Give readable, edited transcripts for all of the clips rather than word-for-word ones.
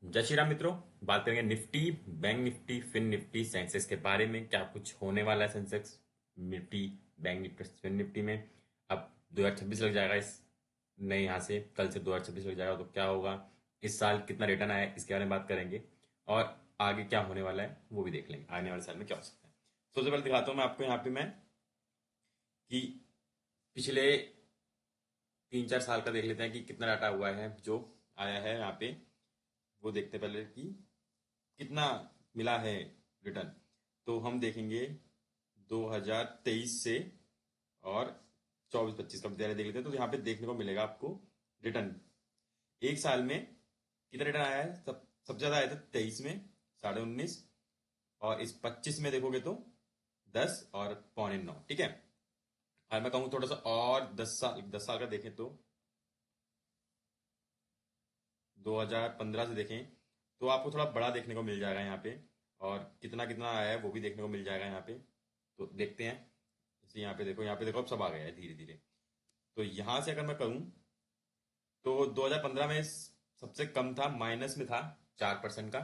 जय श्री राम मित्रों। बात करेंगे Nifty, Bank Nifty, Fin Nifty, Sensex के बारे में। क्या कुछ होने वाला है Sensex, Nifty, Bank Nifty, Fin Nifty में। अब 2026 लग जाएगा इस नए यहाँ से, कल से 2026 लग जाएगा तो क्या होगा, इस साल कितना रिटर्न आया है, इसके बारे में बात करेंगे। और आगे क्या होने वाला है वो भी देख लेंगे, आने वाले साल में क्या हो सकता है। सबसे पहले दिखाता हूँ मैं आपको यहाँ पे मैं कि पिछले 3-4 साल का देख लेते हैं कि कितना डाटा हुआ है जो आया है यहाँ पे। वो देखते हैं पहले कि कितना मिला है रिटर्न। तो हम देखेंगे 2023 से और 24-25 का पहले देख लेते हैं। तो यहाँ पे देखने को मिलेगा आपको रिटर्न एक साल में कितना रिटर्न आया है। सबसे ज्यादा आया था 23 में 19.5, और इस 25 में देखोगे तो 10 और 8.25। ठीक है। और मैं कहूँ थोड़ा सा और 10 साल का देखें तो 2015 से देखें तो आपको थोड़ा बड़ा देखने को मिल जाएगा यहाँ पे। और कितना कितना आया है वो भी देखने को मिल जाएगा यहाँ पे। तो देखते हैं। जैसे यहाँ पे देखो, यहाँ पे देखो, अब सब आ गया है धीरे धीरे। तो यहाँ से अगर मैं करूँ तो 2015 में सबसे कम था, माइनस में था 4% का।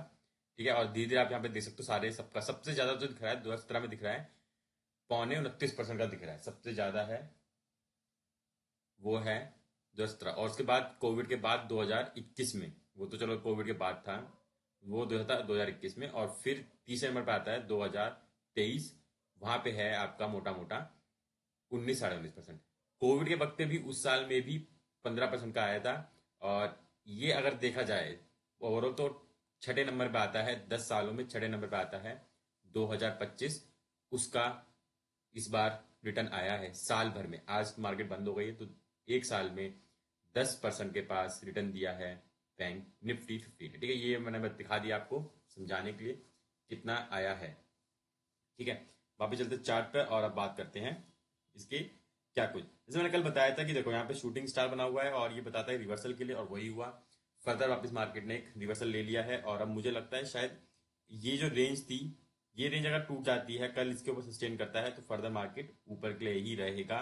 ठीक है। और धीरे धीरे आप यहाँ पे देख सकते हो सारे सबका सबसे ज्यादा जो दिख रहा है 2017 में दिख रहा है 29.29% का दिख रहा है, सबसे ज्यादा है वो है 2017। और उसके बाद कोविड के बाद 2021 में, वो तो चलो कोविड के बाद था, वो 2021 में। और फिर तीसरे नंबर पे आता है 2023, वहां पे है आपका मोटा मोटा 19.19%। कोविड के वक्त पे भी उस साल में भी 15% का आया था। और ये अगर देखा जाए ओवरऑल तो छठे नंबर पे आता है, 10 सालों में छठे नंबर पे आता है 2025। उसका इस बार रिटर्न आया है साल भर में। आज मार्केट बंद हो गई है तो एक साल में 10% के पास रिटर्न दिया है बैंक निफ्टी 50 ने। ठीक है, ये मैंने बस दिखा दिया आपको समझाने के लिए कितना आया है। ठीक है। वापस चलते चार्ट पर और अब बात करते हैं इसके क्या कुछ। जैसे मैंने कल बताया था कि देखो यहाँ पे शूटिंग स्टार बना हुआ है और ये बताता है रिवर्सल के लिए, और वही हुआ। फर्दर वापस मार्केट ने एक रिवर्सल ले लिया है और अब मुझे लगता है शायद ये जो रेंज थी, ये रेंज अगर टूट जाती है, कल इसके ऊपर सस्टेन करता है तो फर्दर मार्केट ऊपर के लिए ही रहेगा,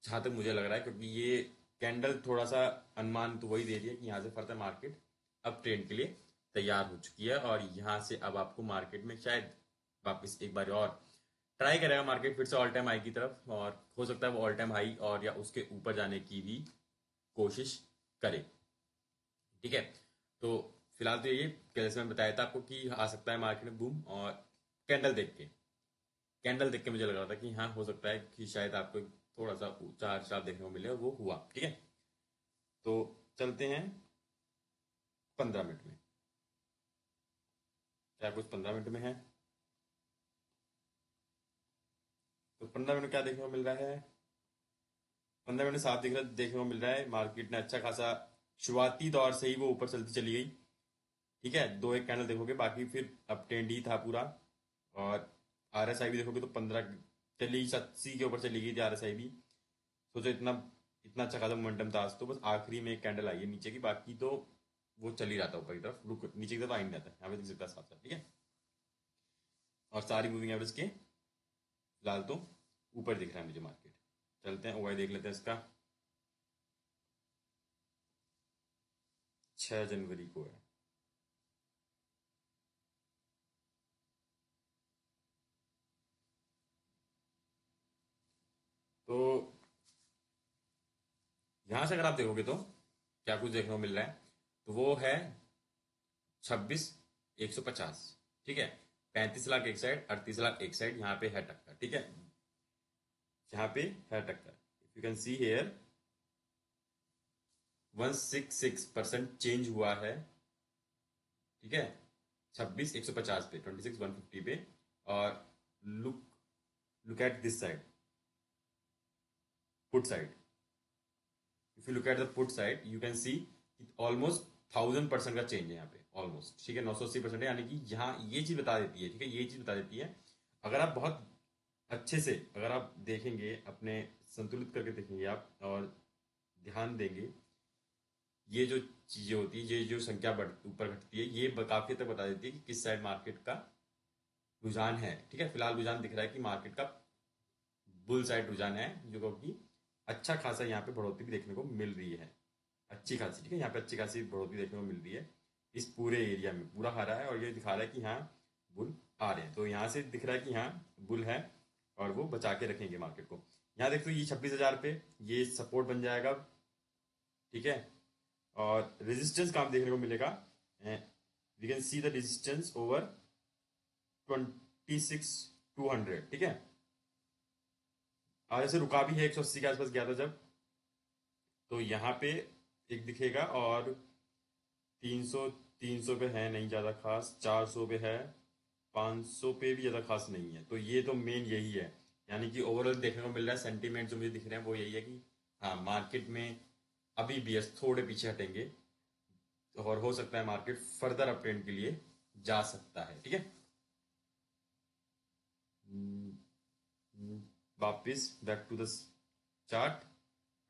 जहां तक मुझे लग रहा है। क्योंकि ये कैंडल थोड़ा सा अनुमान तो वही दे रही है कि यहाँ से फर्दर मार्केट अब ट्रेंड के लिए तैयार हो चुकी है। और यहाँ से अब आपको मार्केट में शायद वापस एक बार और ट्राई करेगा मार्केट फिर से ऑल टाइम हाई की तरफ, और हो सकता है वो ऑल टाइम हाई और या उसके ऊपर जाने की भी कोशिश करे। ठीक है। तो फिलहाल तो ये जैसे मैं बताया था आपको कि आ सकता है मार्केट में बूम। और कैंडल देख के कैंडल देख के मुझे लग रहा था कि हाँ हो सकता है कि शायद आपको थोड़ा सा ऊंचा चार्ट देखने को मिले, और वो हुआ। ठीक है। तो चलते हैं 15 मिनट में। क्या कुछ 15 मिनट में है? तो 15 मिनट में क्या देखने को मिल रहा है? 15 मिनट में साफ देखने को मिल रहा है मार्केट ने अच्छा खासा शुरुआती दौर से ही वो ऊपर चलती चली गई। ठीक है, दो एक कैंडल देखोगे, बाकी फिर अप ट्रेंड ही था पूरा। और आरएसआई भी देखोगे तो 15 चली 80 के ऊपर चली गई थी आरएसआई भी। सोचो इतना इतना अच्छा खासा मोमेंटम था। आज तो बस आखिरी में एक कैंडल आई है नीचे की, बाकी तो वो चल ही रहा था ऊपर की तरफ, रुक नीचे की तरफ आ ही नहीं रहा था। यहाँ पे देख सकता है साफ साफ। ठीक है। और सारी मूविंग एवरेज के फिलहाल तो ऊपर दिख रहा है मुझे मार्केट। चलते हैं ओवाई देख लेते हैं इसका। 6 जनवरी को है। तो यहां से अगर आप देखोगे तो क्या कुछ देखने को मिल रहा है, तो वो है 26,150। ठीक है। 35 लाख एक साइड, 38 लाख एक साइड, यहाँ पे है टक्कर। ठीक है, यहाँ पे है टक्कर। If you can see here 166% change हुआ है। ठीक है। 26,150 पे, 26,150 पे। और look look at this side, put side. If you look at the put side you can see almost 1000% का चेंज है यहाँ पे ऑलमोस्ट। ठीक है, 980% है। यानी कि यहाँ ये चीज बता देती है, ठीक है, ये चीज बता देती है अगर आप बहुत अच्छे से अगर आप देखेंगे, अपने संतुलित करके देखेंगे आप और ध्यान देंगे, ये जो चीजें होती है, ये जो संख्या बढ़ ऊपर घटती है, ये काफी तक बता देती है कि किस साइड मार्केट का रुझान है। ठीक है। फिलहाल रुझान दिख रहा है कि मार्केट का बुल साइड रुझान है, जो कि अच्छा खासा यहाँ पे बढ़ोतरी भी देखने को मिल रही है, अच्छी खासी। ठीक है, यहाँ पे अच्छी खासी बढ़ोतरी देखने को मिल रही है। इस पूरे एरिया में पूरा हरा है, और ये दिखा रहा है कि हाँ बुल आ रहे हैं। तो यहाँ से दिख रहा है कि हाँ बुल है, और वो बचा के रखेंगे मार्केट को। यहाँ देखो ये 26,000 पे ये सपोर्ट बन जाएगा, ठीक है। और रेजिस्टेंस काम देखने को मिलेगा, we can see the resistance over 26,200, ठीक है। और ऐसे रुका भी है 180 के आसपास गया था जब, तो यहाँ पे एक दिखेगा, और 300, 300 पे है नहीं ज़्यादा खास, 400 पे है, 500 पे भी ज़्यादा खास नहीं है। तो ये तो मेन यही है, यानी कि ओवरऑल देखने को मिल रहा है सेंटीमेंट जो मुझे दिख रहे हैं वो यही है कि हाँ मार्केट में अभी बीएस थोड़े पीछे हटेंगे, और हो सकता है मार्केट फर्दर अप ट्रेंड के लिए जा सकता है, ठीक है। हम्म, वापिस back to the chart,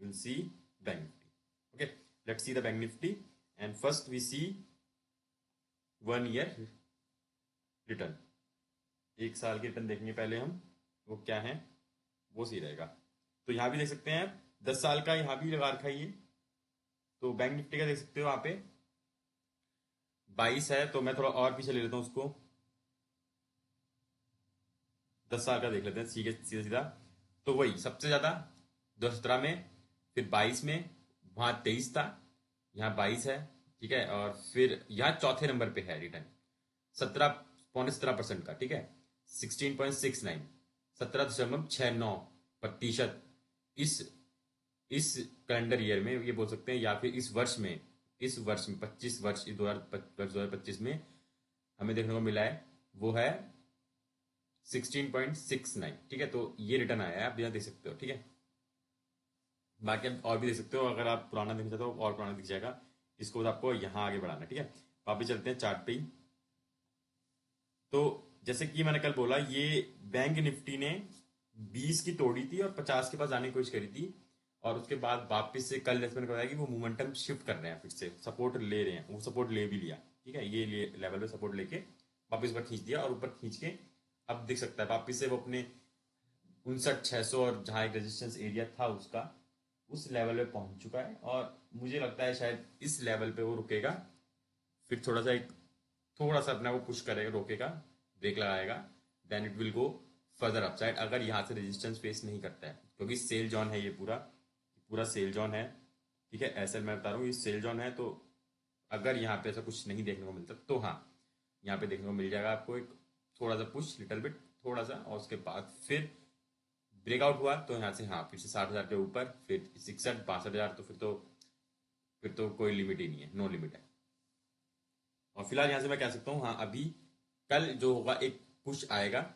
will see Bank Nifty. Okay, let's see the Bank Nifty, and first we see 1 year return. 1 साल के रिटर्न देखेंगे पहले हम, वो क्या है, वो सही रहेगा। तो यहाँ भी देख सकते हैं 10 साल का यहाँ भी लगा रखा है ये। तो बैंक निफ्टी का देख सकते हो वहां पे 22 है, तो मैं थोड़ा और पीछे ले लेता हूँ उसको, 10 साल का देख लेते हैं सीधे सीधा सीधा। तो वही सबसे ज्यादा 2017 में, फिर 22 में, वहां 23 था, यहाँ 22 है, ठीक है। और फिर यहाँ चौथे नंबर पे है रिटर्न 17.17% का, ठीक है। 16.69, 17.69% इस इस कैलेंडर ईयर में ये बोल सकते हैं, या फिर इस वर्ष में 25 वर्ष 2025 में हमें देखने को मिला है, वो है 16.69, ठीक है। तो ये रिटर्न आया है, आप यहाँ देख सकते हो, ठीक है। बाकी आप और भी देख सकते हो, अगर आप पुराना देखना चाहते हो और पुराना दिख जाएगा। इसको बस आपको यहाँ आगे बढ़ाना है, ठीक है। वापिस चलते हैं चार्ट पे ही। तो जैसे कि मैंने कल बोला, ये बैंक निफ्टी ने 20 की तोड़ी थी और 50 के पास जाने की कोशिश करी थी, और उसके बाद वापस से कल जैसे मैंने बताया कि वो मोमेंटम शिफ्ट कर रहे हैं, फिर से सपोर्ट ले रहे हैं, वो सपोर्ट ले भी लिया, ठीक है। ये लेवल पे सपोर्ट लेके वापस ऊपर खींच दिया, और ऊपर खींच के अब दिख सकता है वापस से वो अपने 59,600 और जहाँ एक रेजिस्टेंस एरिया था उसका, उस लेवल पे पहुंच चुका है। और मुझे लगता है शायद इस लेवल पे वो रुकेगा, फिर थोड़ा सा अपने आप को पुश करेगा, रोकेगा, ब्रेक लगाएगा, then it will go further upside, अगर यहाँ से रेजिस्टेंस फेस नहीं करता है, क्योंकि सेल जॉन है ये पूरा पूरा सेल जॉन है, ठीक है। ऐसे मैं बता रहा हूँ ये सेल जॉन है, तो अगर यहाँ पे ऐसा कुछ नहीं देखने को मिलता तो हाँ यहाँ पे देखने को मिल जाएगा आपको एक थोड़ा सा पुश, लिटिल बिट, थोड़ा सा, और उसके बाद फिर ब्रेकआउट हुआ तो यहाँ से हाँ फिर से 60,000 के ऊपर, फिर 61, 62,000, तो फिर तो कोई लिमिट ही नहीं है, नो लिमिट है। और फिलहाल यहाँ से मैं कह सकता हूँ हाँ अभी कल जो होगा एक पुश आएगा,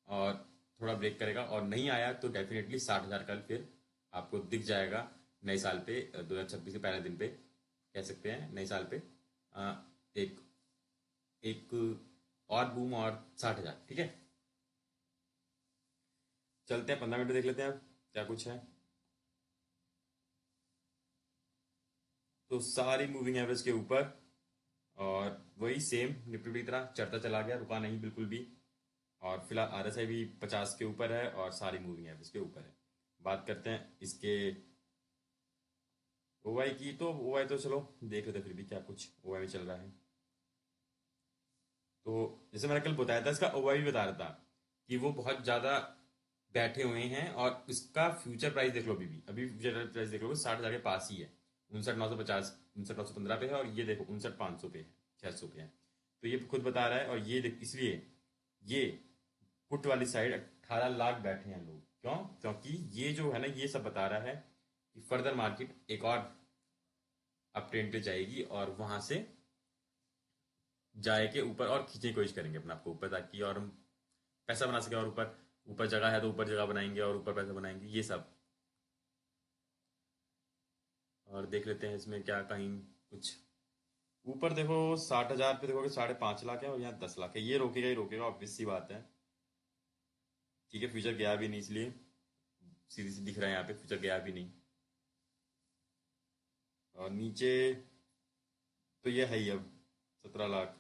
और थोड़ा ब्रेक करेगा, और नहीं आया तो डेफिनेटली 60,000 कल फिर आपको दिख जाएगा नए साल पे, 2026 के पहले दिन पे कह सकते हैं, नए साल पे एक एक और बूम और 60,000, ठीक है। चलते हैं 15 मिनट देख लेते हैं अब क्या कुछ है। तो सारी मूविंग एवरेज के ऊपर, और वही सेम निफ्टी की तरह चढ़ता चला गया, रुका नहीं बिल्कुल भी। और फिलहाल आरएसआई भी 50 के ऊपर है, और सारी मूविंग एवरेज के ऊपर है। बात करते हैं इसके ओवाई की, तो ओवाई तो चलो देख लेते हैं फिर भी क्या कुछ ओवाई में चल रहा है। तो जैसे मैंने कल बताया था, इसका ओवाई भी बता रहा था कि वो बहुत ज़्यादा बैठे हुए हैं, और इसका फ्यूचर प्राइस देख लो, अभी फ्यूचर प्राइस देख लो 60,000 के पास ही है, 59,950, 59,915 पे है, और ये देखो 59,500 पे है, 600 पे है। तो ये खुद बता रहा है, और ये इसलिए ये पुट वाली साइड 18 लाख बैठे हैं लोग, क्यों, क्योंकि ये जो है ना ये सब बता रहा है कि फर्दर मार्केट एक और अप ट्रेंड पे जाएगी, और वहां से जाए के ऊपर और खींचने की कोशिश करेंगे अपने आपको ऊपर, ताकि और हम पैसा बना सके, और ऊपर ऊपर जगह है तो ऊपर जगह बनाएंगे, और ऊपर पैसा बनाएंगे, ये सब। और देख लेते हैं इसमें क्या कहीं कुछ ऊपर देखो 60,000 पे देखो कि 5.5 लाख है, और यहाँ 10 लाख है, ये रोकेगा ही रोकेगा, ऑब्वियस सी बात है, ठीक है। फ्यूचर गया भी नहीं, इसलिए सीधी सी दिख रहा है यहाँ पे, फ्यूचर गया भी नहीं। और नीचे तो ये है ही अब 17 लाख,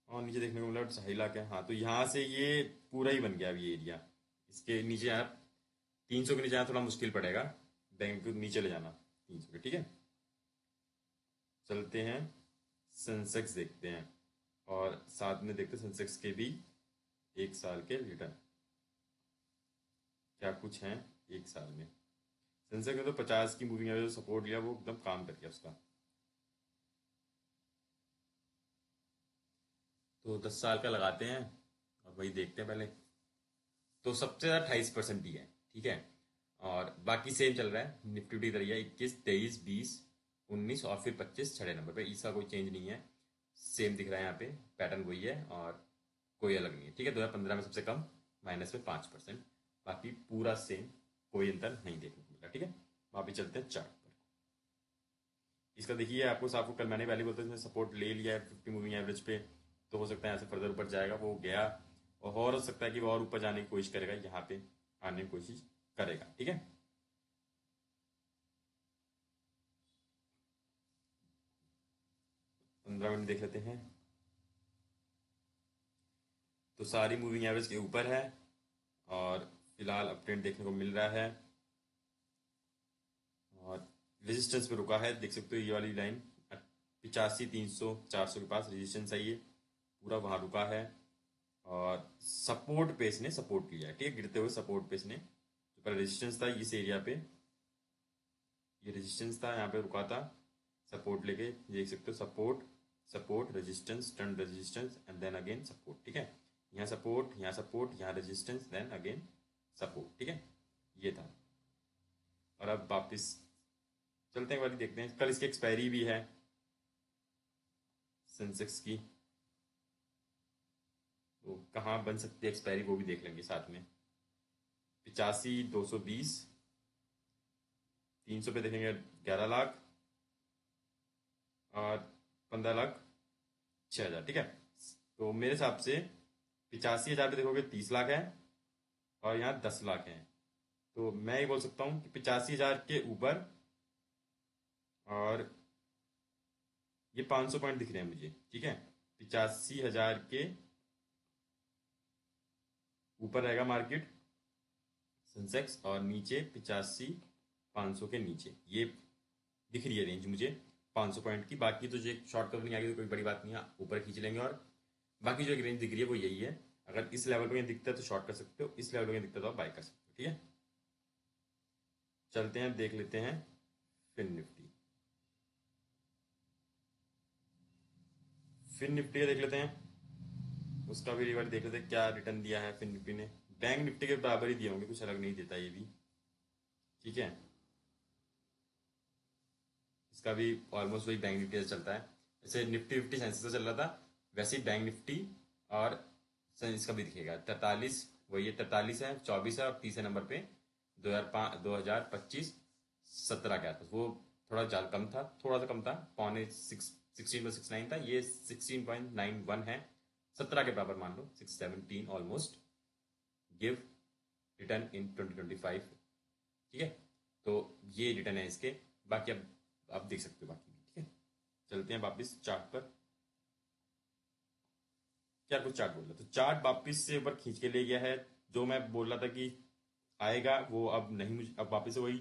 और नीचे देखने को मिला 2.5 लाख है, हाँ। तो यहाँ से ये पूरा ही बन गया अब ये एरिया, इसके नीचे यहाँ 300 के नीचे आना थोड़ा मुश्किल पड़ेगा, बैंक को नीचे ले जाना 300 के, ठीक है। चलते हैं सेंसेक्स देखते हैं और साथ में देखते हैं सेंसेक्स के भी 1 साल के रिटर्न क्या कुछ हैं 1 साल में। सेंसेक्स में तो 50 की मूविंग एवरेज सपोर्ट लिया वो एकदम काम कर गया उसका। तो 10 साल का लगाते हैं और वही देखते हैं पहले। तो सबसे ज़्यादा 28% ही है, ठीक है। और बाकी सेम चल रहा है, निफ्टी उठी रही है 21, 23, 20, 19 और फिर 25 छठे नंबर पे। इसका कोई चेंज नहीं है, सेम दिख रहा है यहाँ पे, पैटर्न वही है और कोई अलग नहीं है, ठीक है। 2015 में सबसे कम, माइनस में 5%, बाकी पूरा सेम, कोई अंतर नहीं देखने को मिला, ठीक है। वापिस चलते हैं चार्ट पर। इसका देखिए आपको कल मैंने पहले बोलता इसने सपोर्ट ले लिया है 50 मूविंग एवरेज पे, तो हो सकता है यहाँ से फर्दर ऊपर जाएगा, वो गया। और हो सकता है कि वो और ऊपर जाने की कोशिश करेगा, यहाँ पे आने की कोशिश करेगा, ठीक है। पंद्रह मिनट देख लेते हैं। तो सारी मूविंग एवरेज के ऊपर है और फिलहाल अपट्रेंड देखने को मिल रहा है और रेजिस्टेंस पे रुका है, देख सकते हो ये वाली लाइन 85, 300, 400 के पास रेजिस्टेंस है, ये पूरा वहां रुका है। और सपोर्ट पे इसने सपोर्ट लिया है, ठीक है, गिरते हुए सपोर्ट पे इसने, जो पहले रेजिस्टेंस था इस एरिया पे, ये रेजिस्टेंस था, यहाँ पे रुका था सपोर्ट लेके, देख सकते हो support, support, resistance, turn resistance and then again support, ठीक है। यहाँ सपोर्ट, यहाँ सपोर्ट, यहाँ रेजिस्टेंस, देन अगेन सपोर्ट, ठीक है, ये था। और अब वापिस चलते हैं, वाली देखते हैं। कल इसकी एक्सपायरी भी है सेंसेक्स की, तो कहाँ बन सकती है एक्सपायरी वो भी देख लेंगे साथ में। 85, 220, 300 पे देखेंगे 11 लाख और 15,06,000, ठीक है। तो मेरे हिसाब से 85,000 पे देखोगे 30 लाख है और यहाँ 10 लाख है, तो मैं ये बोल सकता हूँ कि 85,000 के ऊपर, और ये 500 पॉइंट दिख रहे हैं मुझे, ठीक है। 85,000 के ऊपर रहेगा मार्केट सेंसेक्स और नीचे 85,500 के नीचे, ये दिख रही है रेंज मुझे 500 पॉइंट की। बाकी तो जो शॉर्ट कवर नहीं आएगी तो कोई बड़ी बात नहीं है, ऊपर खींच लेंगे। और बाकी जो एक रेंज दिख रही है वो यही है, अगर इस लेवल पे दिखता है तो शॉर्ट कर सकते हो, इस लेवल पे दिखता है तो आप बाय कर सकते हो, ठीक है। चलते हैं देख लेते हैं फिन निफ्टी। फिन निफ्टी का देख लेते हैं, उसका भी रिवर्ट देख लेते हैं क्या रिटर्न दिया है फिन निफ्टी ने। बैंक निफ्टी के बराबर ही दिए होंगे, कुछ अलग नहीं देता ये भी, ठीक है। इसका भी ऑलमोस्ट वही बैंक निफ्टी से चलता है, जैसे निफ्टी 50 सेंसेक्स से चल रहा था वैसे ही बैंक निफ्टी और इसका भी दिखेगा। 43 वही है, 43 है, 24 है और 30 नंबर पे 2025 17 के आसपास, वो थोड़ा ज्यादा कम था, थोड़ा सा कम था, पौने 16.69 था, ये 16.91 है, 17 के बराबर मान लो, 617 ऑलमोस्ट गिव रिटर्न इन 2025, ठीक है। तो ये रिटर्न है इसके, बाकी अब आप देख सकते हो बाकी, ठीक है। चलते हैं वापिस चार्ट पर। क्या कुछ चार्ट बोल रहा, तो चार्ट वापिस से ऊपर खींच के ले गया है, जो मैं बोल रहा था कि आएगा वो अब नहीं, मुझे अब वापिस से वही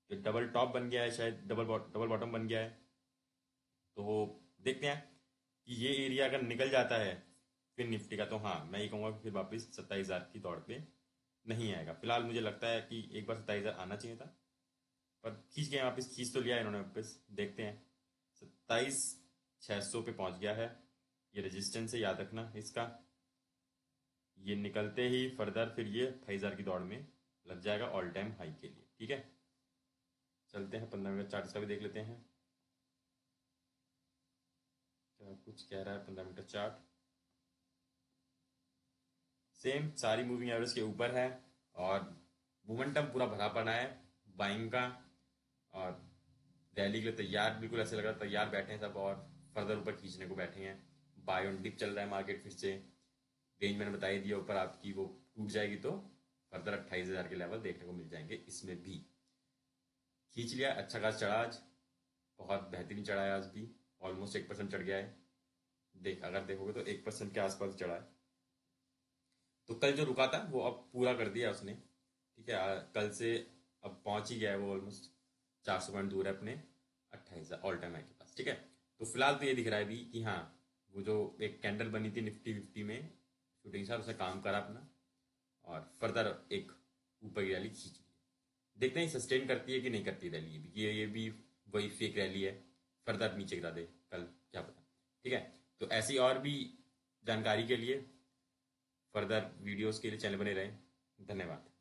डबल टॉप बन गया है, शायद डबल बॉटम बन गया है। तो देखते हैं कि ये एरिया अगर निकल जाता है फिर निफ्टी का, तो हाँ मैं ये कहूँगा कि फिर वापस 27,000 की दौड़ पे नहीं आएगा। फिलहाल मुझे लगता है कि एक बार 27,000 आना चाहिए था, पर खींच गए वापस, खींच तो लिया इन्होंने वापस, देखते हैं। 27,600 पे पहुंच गया है, ये रेजिस्टेंस है, याद रखना इसका। ये निकलते ही फर्दर फिर ये 28,000 की दौड़ में लग जाएगा ऑल टाइम हाई के लिए, ठीक है। चलते हैं 15 मिनट चार्ट का भी देख लेते हैं क्या कुछ कह रहा है 15 मिनट चार्ट। सेम सारी मूविंग एवरेज के ऊपर है और मोमेंटम पूरा भरा पड़ा है बाइंग का, और रैली के लिए तैयार, बिल्कुल ऐसे लग रहा है तैयार बैठे हैं सब और फर्दर ऊपर खींचने को बैठे हैं। बाय ऑन डिप चल रहा है मार्केट फिर से, रेंज मैंने बता ही दिया ऊपर आपकी, वो टूट जाएगी तो फर्दर 28,000 के लेवल देखने को मिल जाएंगे। इसमें भी खींच लिया, अच्छा खास चढ़ा आज, बहुत बेहतरीन चढ़ा है आज भी, ऑलमोस्ट 1% चढ़ गया है। अगर देखोगे तो 1% के आसपास चढ़ा है। तो कल जो रुका था वो अब पूरा कर दिया उसने, ठीक है। कल से अब पहुंच ही गया है वो, ऑलमोस्ट 400 पॉइंट दूर है अपने 28,000 ऑल टाइम हाई के पास, ठीक है। तो फिलहाल तो ये दिख रहा है अभी कि हाँ, वो जो एक कैंडल बनी थी निफ्टी 50 में शूटिंग स्टार, उसने काम करा अपना और फर्दर एक ऊपर की रैली खींच ली। देखते हैं सस्टेन करती है कि नहीं करती रैली भी, कि ये भी वही फेक रैली है, फर्दर नीचे गिरा दे कल, क्या पता। ठीक है, तो ऐसी और भी जानकारी के लिए, फर्दर वीडियोस के लिए चैनल बने रहें। धन्यवाद।